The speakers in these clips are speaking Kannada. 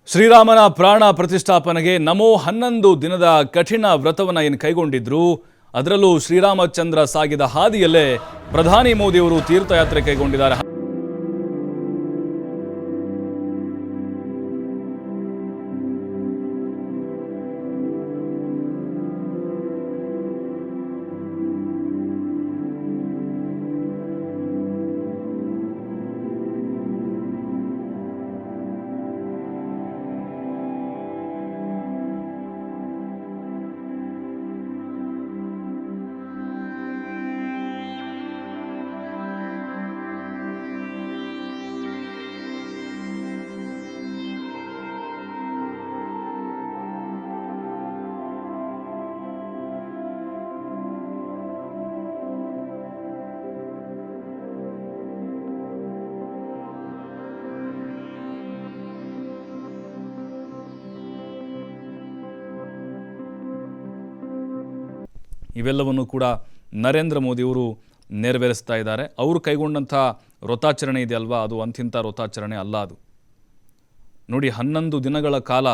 ಶ್ರೀರಾಮನ ಪ್ರಾಣ ಪ್ರತಿಷ್ಠಾಪನೆಗೆ ನಮೋ 11 ದಿನದ ಕಠಿಣ ವ್ರತವನ್ನು ಏನು ಕೈಗೊಂಡಿದ್ರು. ಅದರಲ್ಲೂ ಶ್ರೀರಾಮಚಂದ್ರ ಸಾಗಿದ ಹಾದಿಯಲ್ಲೇ ಪ್ರಧಾನಿ ಮೋದಿಯವರು ತೀರ್ಥಯಾತ್ರೆ ಕೈಗೊಂಡಿದ್ದಾರೆ. ಇವೆಲ್ಲವನ್ನು ಕೂಡ ನರೇಂದ್ರ ಮೋದಿಯವರು ನೆರವೇರಿಸ್ತಾ ಇದ್ದಾರೆ. ಅವರು ಕೈಗೊಂಡಂಥ ವ್ರತಾಚರಣೆ ಇದೆಯಲ್ವಾ, ಅದು ಅಂತಿಂಥ ವ್ರತಾಚರಣೆ ಅಲ್ಲ. ಅದು ನೋಡಿ, 11 ದಿನಗಳ ಕಾಲ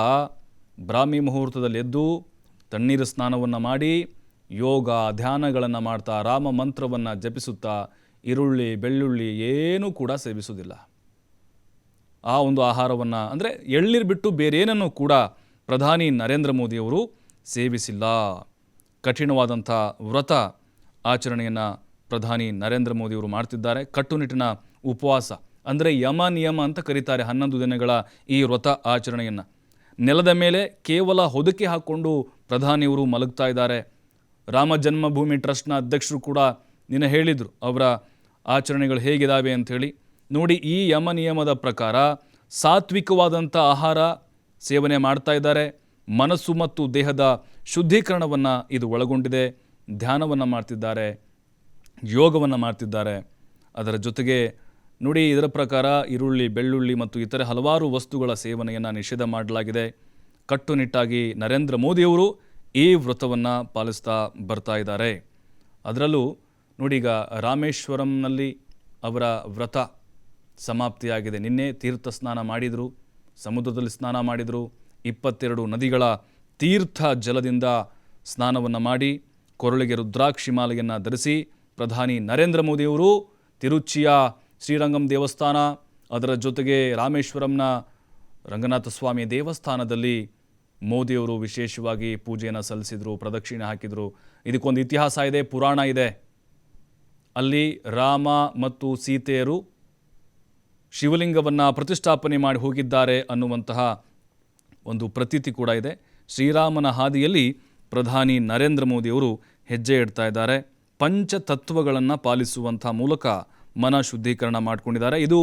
ಬ್ರಾಹ್ಮಿ ಮುಹೂರ್ತದಲ್ಲಿ ಎದ್ದು ತಣ್ಣೀರು ಸ್ನಾನವನ್ನು ಮಾಡಿ ಯೋಗ ಧ್ಯಾನಗಳನ್ನು ಮಾಡ್ತಾ ರಾಮ ಮಂತ್ರವನ್ನು ಜಪಿಸುತ್ತಾ ಈರುಳ್ಳಿ ಬೆಳ್ಳುಳ್ಳಿ ಏನೂ ಕೂಡ ಸೇವಿಸುವುದಿಲ್ಲ. ಆ ಒಂದು ಆಹಾರವನ್ನು ಅಂದರೆ ಎಳ್ನೀರು ಬಿಟ್ಟು ಬೇರೇನನ್ನು ಕೂಡ ಪ್ರಧಾನಿ ನರೇಂದ್ರ ಮೋದಿಯವರು ಸೇವಿಸಿಲ್ಲ. ಕಠಿಣವಾದಂಥ ವ್ರತ ಆಚರಣೆಯನ್ನು ಪ್ರಧಾನಿ ನರೇಂದ್ರ ಮೋದಿಯವರು ಮಾಡ್ತಿದ್ದಾರೆ. ಕಟ್ಟುನಿಟ್ಟಿನ ಉಪವಾಸ ಅಂದರೆ ಯಮ ನಿಯಮ ಅಂತ ಕರೀತಾರೆ 11 ದಿನಗಳ ಈ ವ್ರತ ಆಚರಣೆಯನ್ನು. ನೆಲದ ಮೇಲೆ ಕೇವಲ ಹೊದಿಕೆ ಹಾಕ್ಕೊಂಡು ಪ್ರಧಾನಿಯವರು ಮಲಗ್ತಾ ಇದ್ದಾರೆ. ರಾಮ ಜನ್ಮಭೂಮಿ ಟ್ರಸ್ಟ್ನ ಅಧ್ಯಕ್ಷರು ಕೂಡ ನಿನ್ನೆ ಹೇಳಿದರು ಅವರ ಆಚರಣೆಗಳು ಹೇಗಿದ್ದಾವೆ ಅಂಥೇಳಿ. ನೋಡಿ, ಈ ಯಮ ನಿಯಮದ ಪ್ರಕಾರ ಸಾತ್ವಿಕವಾದಂಥ ಆಹಾರ ಸೇವನೆ ಮಾಡ್ತಾ ಇದ್ದಾರೆ. ಮನಸ್ಸು ಮತ್ತು ದೇಹದ ಶುದ್ಧೀಕರಣವನ್ನು ಇದು ಒಳಗೊಂಡಿದೆ. ಧ್ಯಾನವನ್ನು ಮಾಡ್ತಿದ್ದಾರೆ, ಯೋಗವನ್ನು ಮಾಡ್ತಿದ್ದಾರೆ. ಅದರ ಜೊತೆಗೆ ನೋಡಿ, ಇದರ ಪ್ರಕಾರ ಈರುಳ್ಳಿ ಬೆಳ್ಳುಳ್ಳಿ ಮತ್ತು ಇತರೆ ಹಲವಾರು ವಸ್ತುಗಳ ಸೇವನೆಯನ್ನು ನಿಷೇಧ ಮಾಡಲಾಗಿದೆ. ಕಟ್ಟುನಿಟ್ಟಾಗಿ ನರೇಂದ್ರ ಮೋದಿಯವರು ಈ ವ್ರತವನ್ನು ಪಾಲಿಸ್ತಾ ಬರ್ತಾ ಇದ್ದಾರೆ. ಅದರಲ್ಲೂ ನೋಡಿ, ಈಗ ರಾಮೇಶ್ವರಂನಲ್ಲಿ ಅವರ ವ್ರತ ಸಮಾಪ್ತಿಯಾಗಿದೆ. ನಿನ್ನೆ ತೀರ್ಥ ಸ್ನಾನ ಮಾಡಿದರು, ಸಮುದ್ರದಲ್ಲಿ ಸ್ನಾನ ಮಾಡಿದರು. 22 ನದಿಗಳ ತೀರ್ಥ ಜಲದಿಂದ ಸ್ನಾನವನ್ನು ಮಾಡಿ ಕೊರಳಿಗೆ ರುದ್ರಾಕ್ಷಿ ಮಾಲೆಯನ್ನು ಧರಿಸಿ ಪ್ರಧಾನಿ ನರೇಂದ್ರ ಮೋದಿಯವರು ತಿರುಚಿಯ ಶ್ರೀರಂಗಂ ದೇವಸ್ಥಾನ, ಅದರ ಜೊತೆಗೆ ರಾಮೇಶ್ವರಂನ ರಂಗನಾಥ ಸ್ವಾಮಿ ದೇವಸ್ಥಾನದಲ್ಲಿ ಮೋದಿಯವರು ವಿಶೇಷವಾಗಿ ಪೂಜೆಯನ್ನು ಸಲ್ಲಿಸಿದರು, ಪ್ರದಕ್ಷಿಣೆ ಹಾಕಿದರು. ಇದಕ್ಕೊಂದು ಇತಿಹಾಸ ಇದೆ, ಪುರಾಣ ಇದೆ. ಅಲ್ಲಿ ರಾಮ ಮತ್ತು ಸೀತೆಯರು ಶಿವಲಿಂಗವನ್ನು ಪ್ರತಿಷ್ಠಾಪನೆ ಮಾಡಿ ಹೋಗಿದ್ದಾರೆ ಅನ್ನುವಂತಹ ಒಂದು ಪ್ರತೀತಿ ಕೂಡ ಇದೆ. ಶ್ರೀರಾಮನ ಹಾದಿಯಲ್ಲಿ ಪ್ರಧಾನಿ ನರೇಂದ್ರ ಮೋದಿಯವರು ಹೆಜ್ಜೆ ಇಡ್ತಾ ಇದ್ದಾರೆ. ಪಂಚತತ್ವಗಳನ್ನು ಪಾಲಿಸುವಂಥ ಮೂಲಕ ಮನ ಶುದ್ಧೀಕರಣ ಮಾಡಿಕೊಂಡಿದ್ದಾರೆ. ಇದು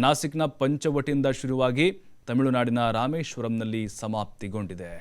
ನಾಸಿಕ್ನ ಪಂಚವಟಿಯಿಂದ ಶುರುವಾಗಿ ತಮಿಳುನಾಡಿನ ರಾಮೇಶ್ವರಂನಲ್ಲಿ ಸಮಾಪ್ತಿಗೊಂಡಿದೆ.